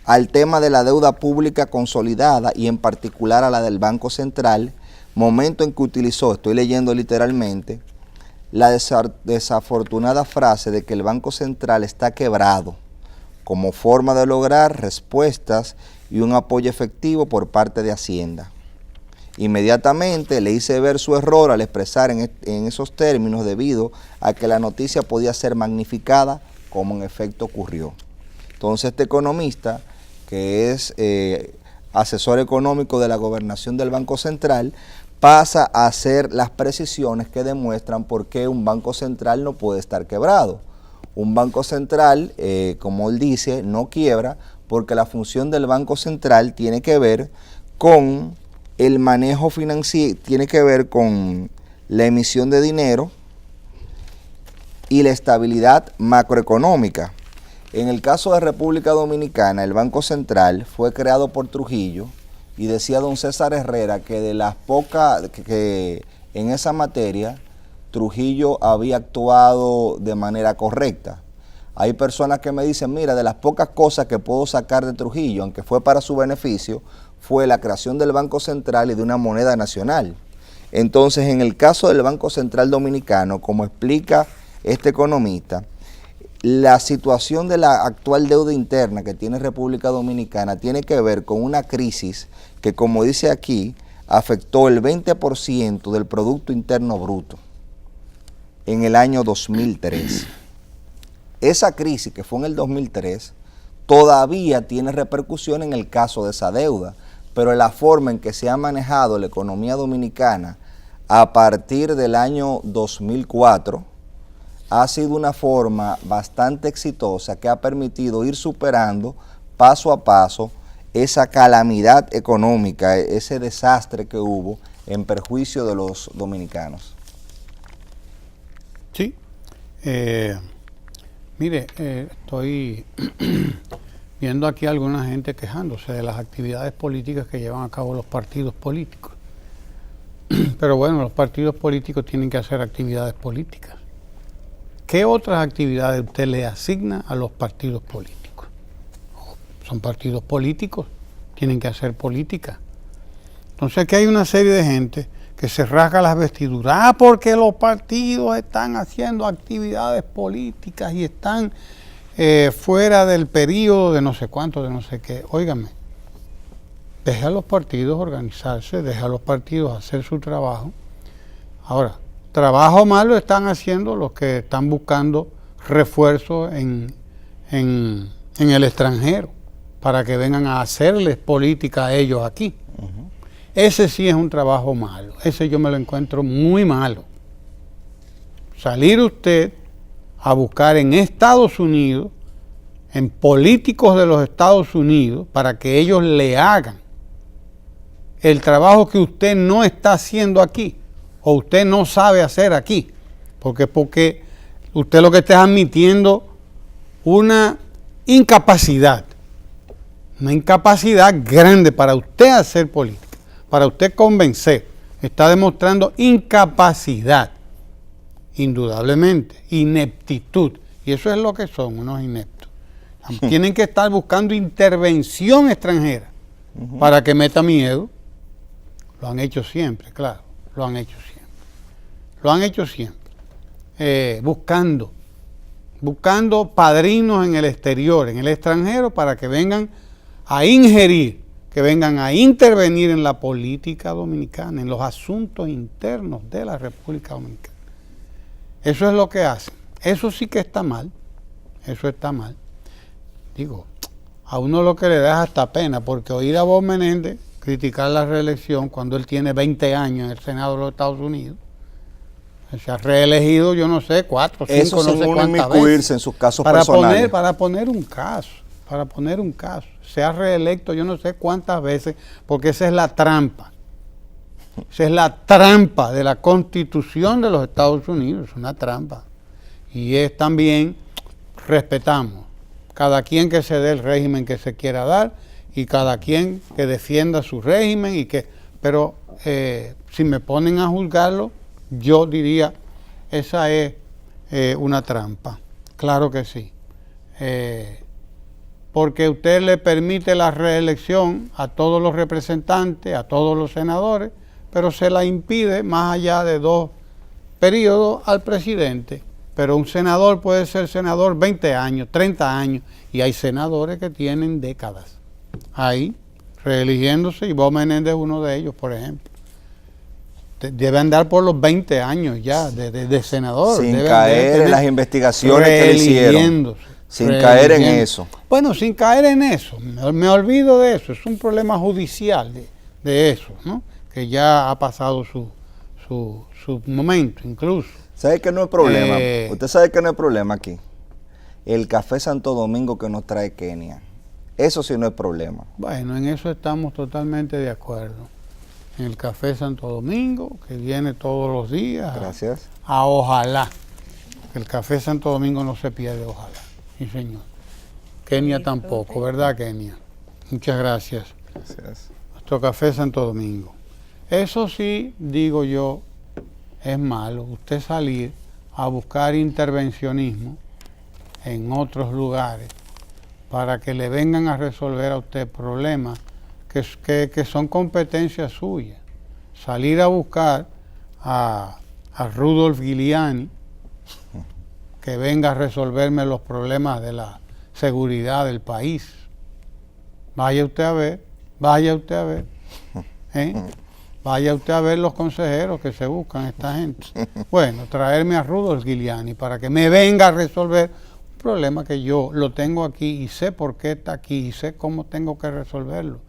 al tema de la deuda pública consolidada y en particular a la del Banco Central, momento en que utilizó, estoy leyendo literalmente, la desafortunada frase de que el Banco Central está quebrado como forma de lograr respuestas y un apoyo efectivo por parte de Hacienda. Inmediatamente le hice ver su error al expresar en esos términos debido a que la noticia podía ser magnificada como en efecto ocurrió. Entonces este economista, que es asesor económico de la gobernación del Banco Central, pasa a hacer las precisiones que demuestran por qué un Banco Central no puede estar quebrado. Un Banco Central, como él dice, no quiebra porque la función del Banco Central tiene que ver con el manejo financiero, tiene que ver con la emisión de dinero y la estabilidad macroeconómica. En el caso de República Dominicana, el Banco Central fue creado por Trujillo y decía don César Herrera que de las pocas que en esa materia Trujillo había actuado de manera correcta. Hay personas que me dicen, mira, de las pocas cosas que puedo sacar de Trujillo, aunque fue para su beneficio, fue la creación del Banco Central y de una moneda nacional. Entonces, en el caso del Banco Central Dominicano, como explica este economista, la situación de la actual deuda interna que tiene República Dominicana tiene que ver con una crisis que, como dice aquí, afectó el 20% del Producto Interno Bruto en el año 2003. Esa crisis que fue en el 2003 todavía tiene repercusión en el caso de esa deuda, pero la forma en que se ha manejado la economía dominicana a partir del año 2004 ha sido una forma bastante exitosa que ha permitido ir superando paso a paso esa calamidad económica, ese desastre que hubo en perjuicio de los dominicanos. Sí. Mire, estoy viendo aquí a alguna gente quejándose de las actividades políticas que llevan a cabo los partidos políticos. Pero bueno, los partidos políticos tienen que hacer actividades políticas. ¿Qué otras actividades usted le asigna a los partidos políticos? Son partidos políticos, tienen que hacer política. Entonces aquí hay una serie de gente que se rasga las vestiduras, porque los partidos están haciendo actividades políticas y están fuera del periodo de no sé cuánto, de no sé qué. Óigame, deje a los partidos organizarse, deje a los partidos hacer su trabajo. Ahora, trabajo malo están haciendo los que están buscando refuerzos en el extranjero para que vengan a hacerles política a ellos aquí. Ese sí es un trabajo malo, ese yo me lo encuentro muy malo. Salir usted a buscar en Estados Unidos, en políticos de los Estados Unidos, para que ellos le hagan el trabajo que usted no está haciendo aquí, o usted no sabe hacer aquí, porque usted lo que está admitiendo una incapacidad grande para usted hacer política, para usted convencer. Está demostrando incapacidad, indudablemente, ineptitud, y eso es lo que son, unos ineptos. Tienen que estar buscando intervención extranjera para que meta miedo. Lo han hecho siempre, claro, lo han hecho siempre. Buscando padrinos en el exterior, en el extranjero, para que vengan a ingerir, que vengan a intervenir en la política dominicana, en los asuntos internos de la República Dominicana. Eso es lo que hacen. Eso sí que está mal. Eso está mal. Digo, a uno lo que le da es hasta pena, porque oír a Bob Menéndez criticar la reelección cuando él tiene 20 años en el Senado de los Estados Unidos, se ha reelegido, yo no sé, 4, 5, eso no sé cuántas veces. En sus casos personales. Para poner un caso. Se ha reelecto yo no sé cuántas veces, porque esa es la trampa. Esa es la trampa de la Constitución de los Estados Unidos, es una trampa. Y es también, respetamos, cada quien que se dé el régimen que se quiera dar, y cada quien que defienda su régimen, pero si me ponen a juzgarlo, yo diría, esa es una trampa. Claro que sí. Porque usted le permite la reelección a todos los representantes, a todos los senadores, pero se la impide más allá de 2 periodos al presidente. Pero un senador puede ser senador 20 años, 30 años, y hay senadores que tienen décadas ahí reeligiéndose, y Bob Menéndez es uno de ellos, por ejemplo. Debe andar por los 20 años ya de senador. Sin caer en las investigaciones que le hicieron. Sin caer en eso. Bueno, sin caer en eso. Me olvido de eso. Es un problema judicial de eso, ¿no? Que ya ha pasado su momento, incluso. ¿Sabe que no es problema? Usted sabe que no es problema aquí. El café Santo Domingo que nos trae Kenia. Eso sí no es problema. Bueno, en eso estamos totalmente de acuerdo. En el café Santo Domingo, que viene todos los días. Gracias. A ojalá. El café Santo Domingo no se pierde, ojalá. Sí, señor. Kenia tampoco, ¿verdad, Kenia? Muchas gracias. Gracias. Nuestro café Santo Domingo. Eso sí, digo yo, es malo. Usted salir a buscar intervencionismo en otros lugares para que le vengan a resolver a usted problemas que son competencias suyas. Salir a buscar a Rudolph Giuliani que venga a resolverme los problemas de la seguridad del país. Vaya usted a ver. Vaya usted a ver los consejeros que se buscan esta gente. Bueno, traerme a Rudolph Giuliani para que me venga a resolver un problema que yo lo tengo aquí y sé por qué está aquí y sé cómo tengo que resolverlo.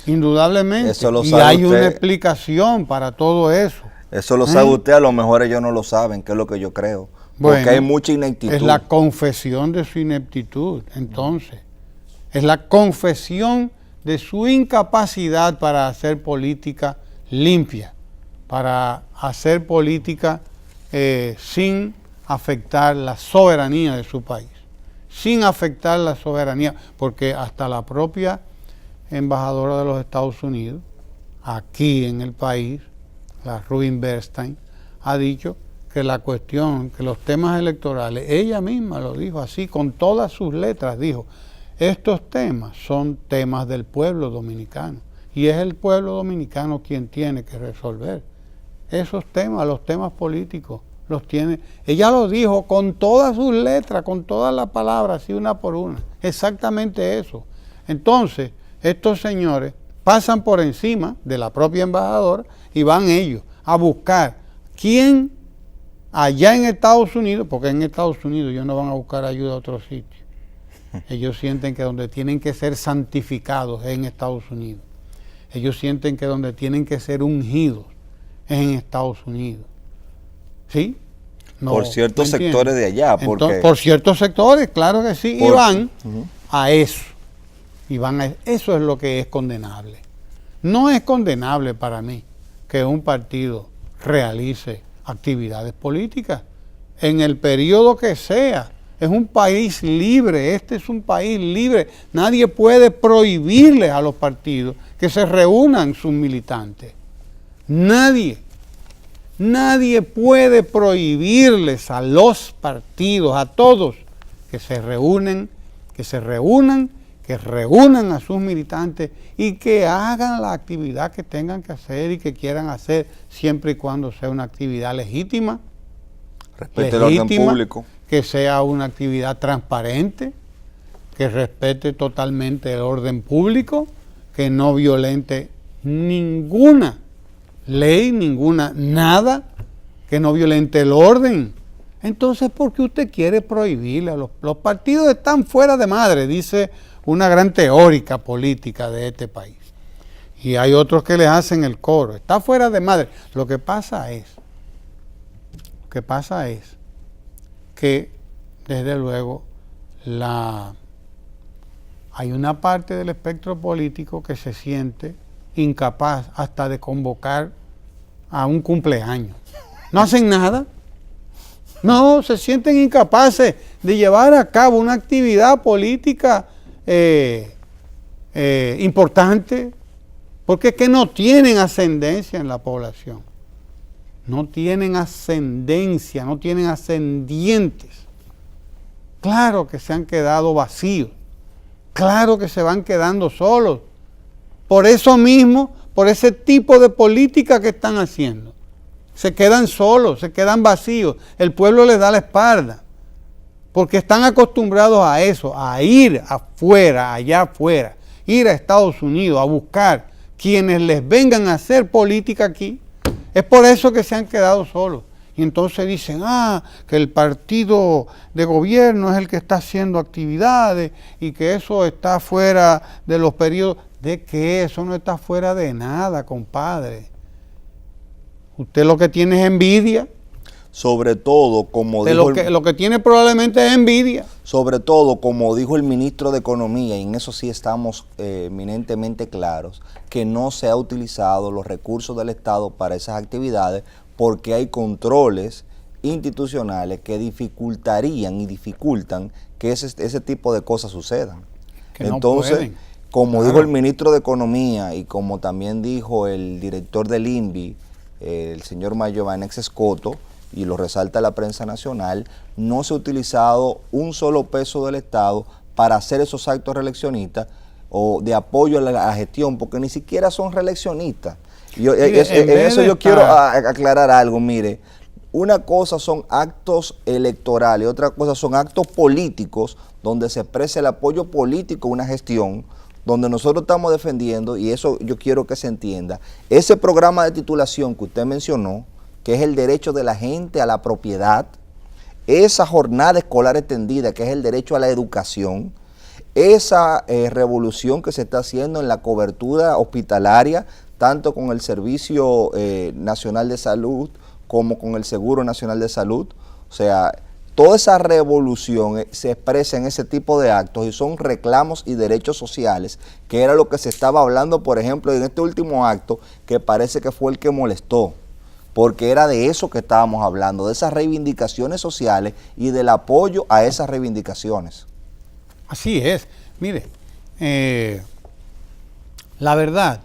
Indudablemente. Y hay una explicación para todo eso. Eso lo sabe usted, a lo mejor ellos no lo saben, que es lo que yo creo. Porque bueno, hay mucha ineptitud. Es la confesión de su ineptitud, entonces. Es la confesión de su incapacidad para hacer política limpia, para hacer política sin afectar la soberanía de su país, sin afectar la soberanía, porque hasta la propia embajadora de los Estados Unidos, aquí en el país, la Rubin Bernstein, ha dicho que la cuestión, que los temas electorales, ella misma lo dijo así, con todas sus letras, dijo, estos temas son temas del pueblo dominicano y es el pueblo dominicano quien tiene que resolver esos temas, los temas políticos, los tiene. Ella lo dijo con todas sus letras, con todas las palabras, así una por una, exactamente eso. Entonces, estos señores pasan por encima de la propia embajadora y van ellos a buscar quién allá en Estados Unidos, porque en Estados Unidos ellos no van a buscar ayuda a otro sitio. Ellos sienten que donde tienen que ser santificados es en Estados Unidos. Ellos sienten que donde tienen que ser ungidos es en Estados Unidos. ¿Sí? No, por ciertos ¿me entiendes? sectores de allá. Porque Entonces, por ciertos sectores, claro que sí, y van a eso. Eso es lo que es condenable. No es condenable para mí que un partido realice actividades políticas en el periodo que sea. Es un país libre, este es un país libre. Nadie puede prohibirle a los partidos que se reúnan sus militantes. Nadie puede prohibirles a los partidos, a todos, que reúnan a sus militantes y que hagan la actividad que tengan que hacer y que quieran hacer, siempre y cuando sea una actividad legítima. respete el orden público. Que sea una actividad transparente, que respete totalmente el orden público, que no violente ninguna ley, nada, que no violente el orden. Entonces, ¿por qué usted quiere prohibirle a los partidos? Están fuera de madre, dice una gran teórica política de este país. Y hay otros que les hacen el coro. Está fuera de madre. Lo que pasa es que, desde luego, hay una parte del espectro político que se siente incapaz hasta de convocar a un cumpleaños. No hacen nada. No, se sienten incapaces de llevar a cabo una actividad política importante, porque es que no tienen ascendencia en la población. No tienen ascendencia, no tienen ascendientes. Claro que se han quedado vacíos. Claro que se van quedando solos. Por eso mismo, por ese tipo de política que están haciendo. Se quedan solos, se quedan vacíos. El pueblo les da la espalda. Porque están acostumbrados a eso, a ir afuera, allá afuera. Ir a Estados Unidos a buscar quienes les vengan a hacer política aquí. Es por eso que se han quedado solos. Y entonces dicen, que el partido de gobierno es el que está haciendo actividades y que eso está fuera de los periodos. ¿De qué? Eso no está fuera de nada, compadre. Usted lo que tiene es envidia. Sobre todo, como dijo... Lo que tiene probablemente es envidia. Sobre todo, como dijo el ministro de Economía, y en eso sí estamos eminentemente claros, que no se ha utilizado los recursos del Estado para esas actividades porque hay controles institucionales que dificultarían y dificultan que ese tipo de cosas sucedan. Que entonces, no pueden. Como dijo el ministro de Economía y como también dijo el director del INVI, el señor Mayobanex Escoto, y lo resalta la prensa nacional, no se ha utilizado un solo peso del Estado para hacer esos actos reeleccionistas o de apoyo a la gestión, porque ni siquiera son reeleccionistas. Yo quiero aclarar algo, mire, una cosa son actos electorales, otra cosa son actos políticos donde se expresa el apoyo político a una gestión, donde nosotros estamos defendiendo, y eso yo quiero que se entienda, ese programa de titulación que usted mencionó, que es el derecho de la gente a la propiedad, esa jornada escolar extendida, que es el derecho a la educación, esa revolución que se está haciendo en la cobertura hospitalaria, tanto con el Servicio Nacional de Salud como con el Seguro Nacional de Salud. O sea, toda esa revolución se expresa en ese tipo de actos y son reclamos y derechos sociales, que era lo que se estaba hablando, por ejemplo, en este último acto, que parece que fue el que molestó, porque era de eso que estábamos hablando, de esas reivindicaciones sociales y del apoyo a esas reivindicaciones. Así es. Mire, la verdad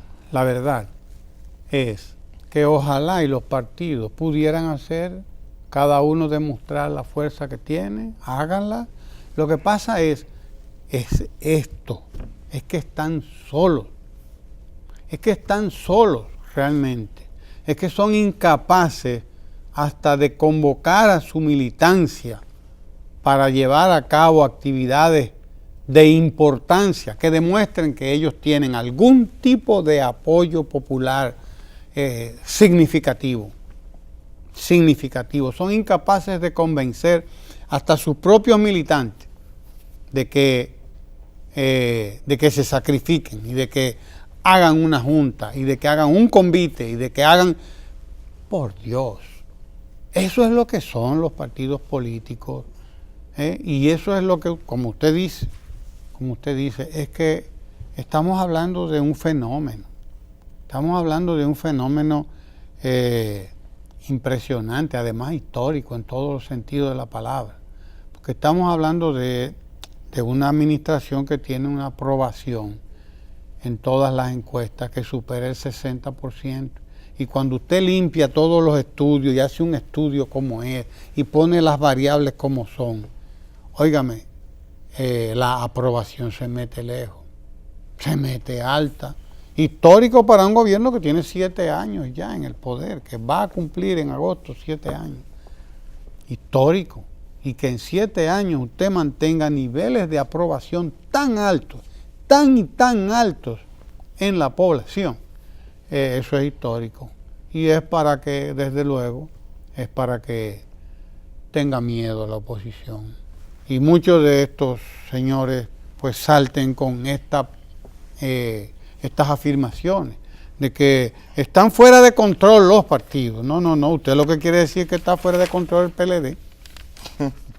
es que ojalá y los partidos pudieran hacer, cada uno demostrar la fuerza que tiene, háganla. Lo que pasa es esto, es que están solos, realmente. Es que son incapaces hasta de convocar a su militancia para llevar a cabo actividades de importancia que demuestren que ellos tienen algún tipo de apoyo popular significativo. Son incapaces de convencer hasta sus propios militantes de que se sacrifiquen y de que hagan una junta y de que hagan un convite y de que hagan, por Dios, Eso es lo que son los partidos políticos, y eso es lo que, como usted dice, es que estamos hablando de un fenómeno. Estamos hablando de un fenómeno impresionante, además histórico en todos los sentidos de la palabra. Porque estamos hablando de una administración que tiene una aprobación en todas las encuestas que supera el 60%. Y cuando usted limpia todos los estudios y hace un estudio como es y pone las variables como son, óigame, la aprobación se mete lejos, se mete alta. Histórico para un gobierno que tiene 7 años ya en el poder, que va a cumplir en agosto 7 años. Histórico. Y que en 7 años usted mantenga niveles de aprobación tan altos, tan altos en la población. Eso es histórico. Y es para que, desde luego, es para que tenga miedo la oposición. Y muchos de estos señores pues salten con estas afirmaciones de que están fuera de control los partidos. No, usted lo que quiere decir es que está fuera de control el PLD.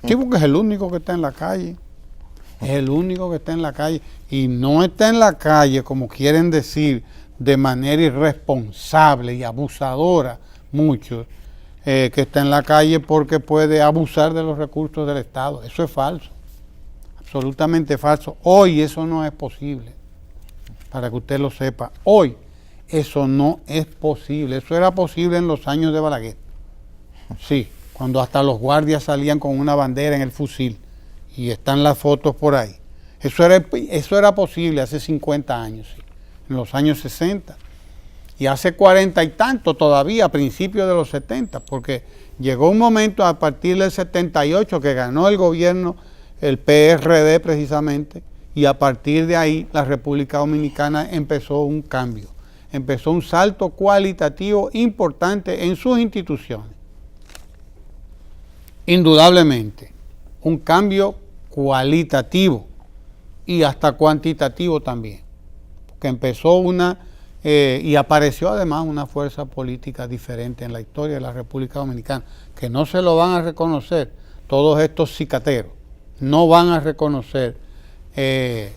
Sí, porque es el único que está en la calle. Es el único que está en la calle. Y no está en la calle, como quieren decir, de manera irresponsable y abusadora muchos, que está en la calle porque puede abusar de los recursos del Estado. Eso es falso, absolutamente falso. Hoy eso no es posible, para que usted lo sepa. Hoy eso no es posible. Eso era posible en los años de Balaguer. Sí, cuando hasta los guardias salían con una bandera en el fusil, y están las fotos por ahí. Eso era posible hace 50 años, sí, en los años 60. Y hace 40 y tanto todavía, a principios de los 70, porque llegó un momento a partir del 78 que ganó el gobierno, el PRD precisamente, y a partir de ahí la República Dominicana empezó un cambio, empezó un salto cualitativo importante en sus instituciones. Indudablemente, un cambio cualitativo y hasta cuantitativo también, porque empezó y apareció además una fuerza política diferente en la historia de la República Dominicana, que no se lo van a reconocer todos estos cicateros, no van a reconocer el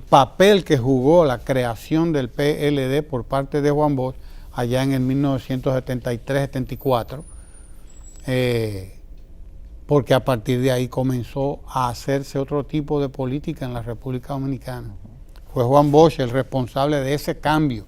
papel que jugó la creación del PLD por parte de Juan Bosch allá en el 1973-74, porque a partir de ahí comenzó a hacerse otro tipo de política en la República Dominicana. Fue Juan Bosch el responsable de ese cambio.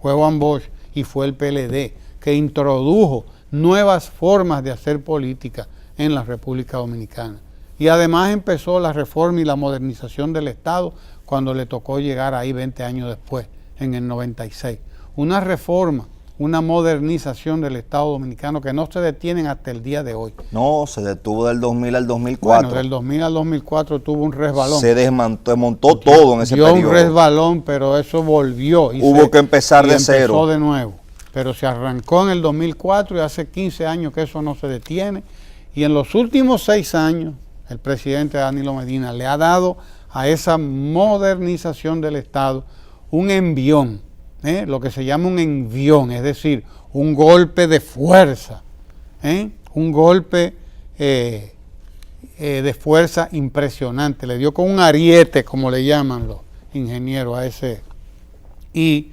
Fue Juan Bosch y fue el PLD que introdujo nuevas formas de hacer política en la República Dominicana. Y además empezó la reforma y la modernización del Estado cuando le tocó llegar ahí 20 años después, en el 96. Una reforma, una modernización del Estado Dominicano que no se detienen hasta el día de hoy. No, se detuvo del 2000 al 2004. Bueno, del 2000 al 2004 tuvo un resbalón. Se desmontó todo en ese periodo. Dio un resbalón, pero eso volvió. Hubo que empezar de cero. Empezó de nuevo. Pero se arrancó en el 2004 y hace 15 años que eso no se detiene. Y en los últimos 6 años, el presidente Danilo Medina le ha dado a esa modernización del Estado un envión. Lo que se llama un envión, es decir, un golpe de fuerza, un golpe de fuerza impresionante. Le dio con un ariete, como le llaman los ingenieros a ese. Y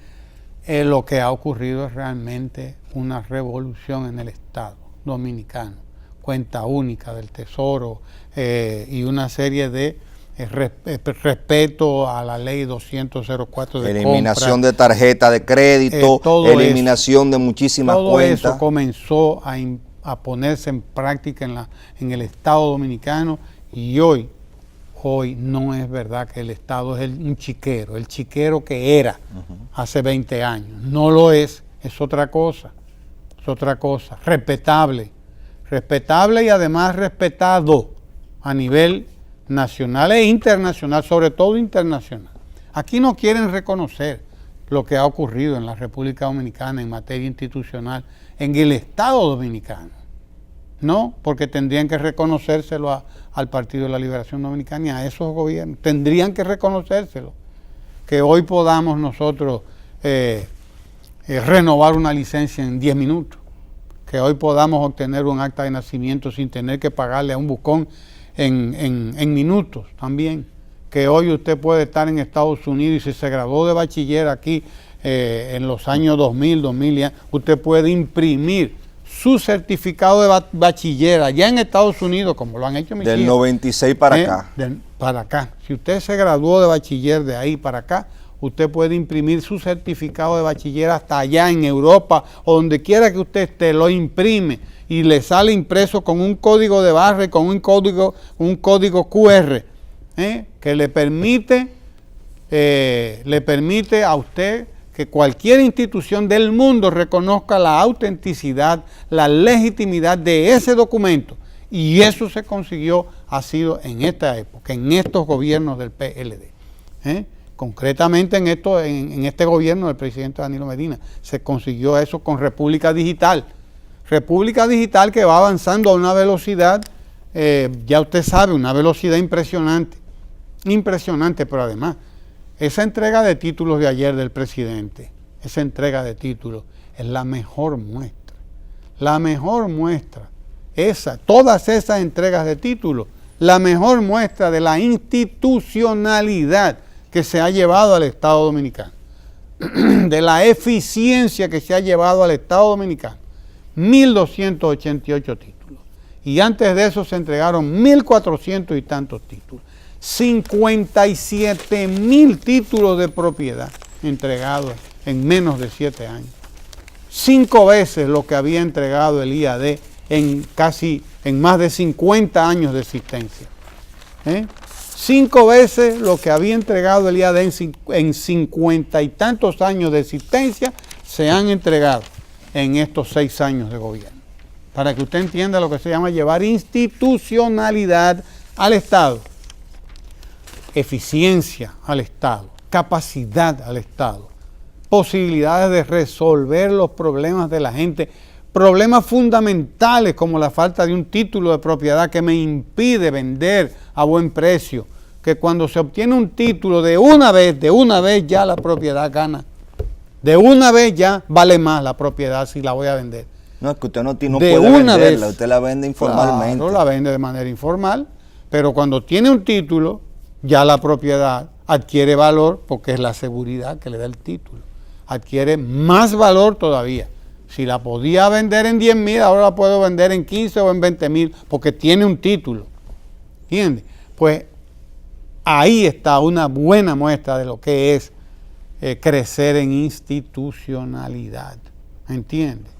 lo que ha ocurrido es realmente una revolución en el Estado Dominicano. Cuenta única del Tesoro y una serie de respeto a la ley 200-04 de eliminación compra, de tarjeta de crédito, eliminación de muchísimas cuentas. Todo eso comenzó a ponerse en práctica en el Estado Dominicano, y hoy no es verdad que el Estado es el chiquero que era hace 20 años. No lo es otra cosa, respetable y además respetado a nivel nacional e internacional, sobre todo internacional. Aquí no quieren reconocer lo que ha ocurrido en la República Dominicana en materia institucional, en el Estado Dominicano. No, porque tendrían que reconocérselo al Partido de la Liberación Dominicana y a esos gobiernos. Tendrían que reconocérselo. Que hoy podamos nosotros renovar una licencia en 10 minutos. que hoy podamos obtener un acta de nacimiento sin tener que pagarle a un buscón en minutos también. Que hoy usted puede estar en Estados Unidos y si se graduó de bachiller aquí en los años 2000, usted puede imprimir su certificado de bachiller allá en Estados Unidos, como lo han hecho mis hijos. Del 96 para acá. Para acá. Si usted se graduó de bachiller de ahí para acá, usted puede imprimir su certificado de bachiller hasta allá en Europa o donde quiera que usted esté, lo imprime y le sale impreso con un código de barra y con un código QR que le permite a usted que cualquier institución del mundo reconozca la autenticidad, la legitimidad de ese documento. Y eso se consiguió, ha sido en esta época, en estos gobiernos del PLD. Concretamente en este gobierno del presidente Danilo Medina, se consiguió eso con República Digital. República Digital que va avanzando a una velocidad, ya usted sabe, una velocidad impresionante. Impresionante, pero además, esa entrega de títulos de ayer del presidente, esa entrega de títulos es la mejor muestra. La mejor muestra, todas esas entregas de títulos, la mejor muestra de la institucionalidad que se ha llevado al Estado Dominicano, de la eficiencia que se ha llevado al Estado Dominicano. 1.288 títulos. Y antes de eso se entregaron 1.400 y tantos títulos. 57.000 títulos de propiedad entregados en menos de 7 años. 5 veces lo que había entregado el IAD en más de 50 años de existencia. 5 veces lo que había entregado el IAD en 50 y tantos años de existencia se han entregado en estos 6 años de gobierno. Para que usted entienda lo que se llama llevar institucionalidad al Estado. Eficiencia al Estado, capacidad al Estado, posibilidades de resolver los problemas de la gente, problemas fundamentales como la falta de un título de propiedad que me impide vender a buen precio, que cuando se obtiene un título de una vez ya la propiedad gana, de una vez ya vale más la propiedad si la voy a vender. No, es que usted no puede venderla, usted la vende informalmente. Claro, la vende de manera informal, pero cuando tiene un título, ya la propiedad adquiere valor porque es la seguridad que le da el título. Adquiere más valor todavía. Si la podía vender en 10.000, ahora la puedo vender en 15 o en 20.000 porque tiene un título. ¿Entiendes? Pues ahí está una buena muestra de lo que es crecer en institucionalidad. ¿Entiendes?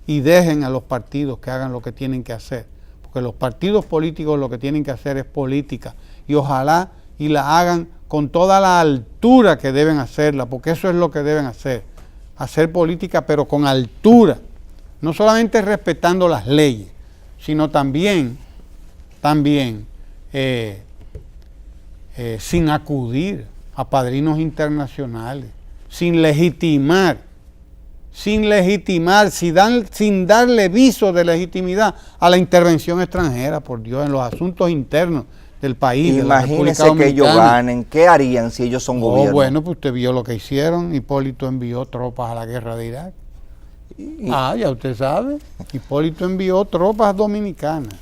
Y dejen a los partidos que hagan lo que tienen que hacer. Porque los partidos políticos lo que tienen que hacer es política. Y ojalá y la hagan con toda la altura que deben hacerla, porque eso es lo que deben hacer política pero con altura, no solamente respetando las leyes, sino también sin acudir a padrinos internacionales, sin legitimar, sin darle viso de legitimidad a la intervención extranjera, por Dios, en los asuntos internos del país. Imagínese que ellos ganen, ¿qué harían si ellos son gobierno? Bueno, pues usted vio lo que hicieron. Hipólito envió tropas a la guerra de Irak. Ya usted sabe. Hipólito envió tropas dominicanas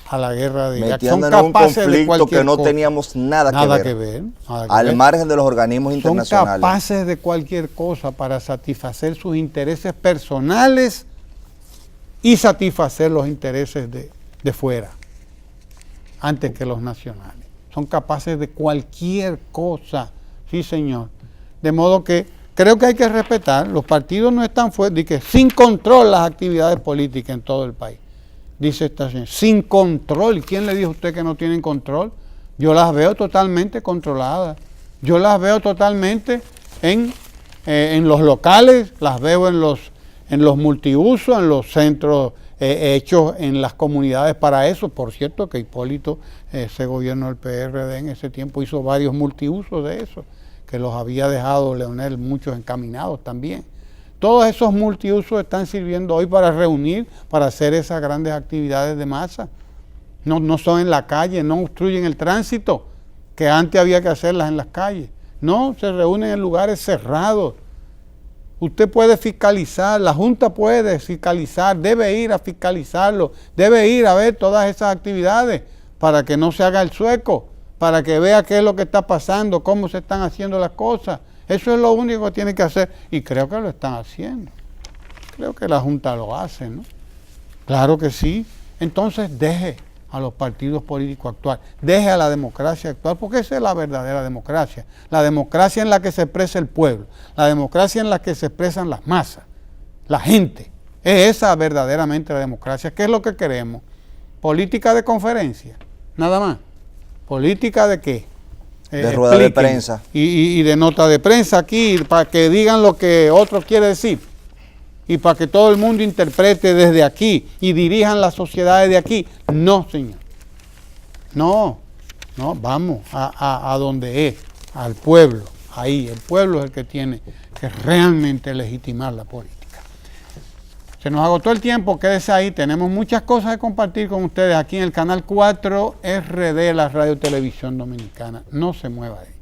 a la guerra de Irak. Son capaces en un conflicto que no teníamos nada que ver. Al margen de los organismos internacionales. Son capaces de cualquier cosa para satisfacer sus intereses personales y satisfacer los intereses de fuera, antes que los nacionales. Son capaces de cualquier cosa, sí señor. De modo que creo que hay que respetar, los partidos no están fuertes, y que sin control las actividades políticas en todo el país. Dice esta señora, sin control. ¿Quién le dijo a usted que no tienen control? Yo las veo totalmente controladas. Yo las veo totalmente en los locales, las veo en los multiusos, en los centros hechos en las comunidades para eso. Por cierto que Hipólito, ese gobierno del PRD en ese tiempo hizo varios multiusos de eso, que los había dejado Leonel muchos encaminados también. Todos esos multiusos están sirviendo hoy para reunir, para hacer esas grandes actividades de masa. No son en la calle, no obstruyen el tránsito, que antes había que hacerlas en las calles. No, se reúnen en lugares cerrados, Usted puede fiscalizar, la Junta puede fiscalizar, debe ir a fiscalizarlo, debe ir a ver todas esas actividades para que no se haga el sueco, para que vea qué es lo que está pasando, cómo se están haciendo las cosas. Eso es lo único que tiene que hacer y creo que lo están haciendo. Creo que la Junta lo hace, ¿no? Claro que sí. Entonces deje a los partidos políticos actuar, deje a la democracia actuar, porque esa es la verdadera democracia. La democracia en la que se expresa el pueblo, la democracia en la que se expresan las masas, la gente. Es esa verdaderamente la democracia. ¿Qué es lo que queremos? Política de conferencia, nada más. ¿Política de qué? De rueda de prensa. Y de nota de prensa aquí, para que digan lo que otro quiere decir. Y para que todo el mundo interprete desde aquí y dirijan las sociedades de aquí. No, señor. No, vamos a donde es, al pueblo. Ahí, el pueblo es el que tiene que realmente legitimar la política. Se nos agotó el tiempo, quédese ahí. Tenemos muchas cosas que compartir con ustedes aquí en el canal 4 RD, la Radio Televisión Dominicana. No se mueva de ahí.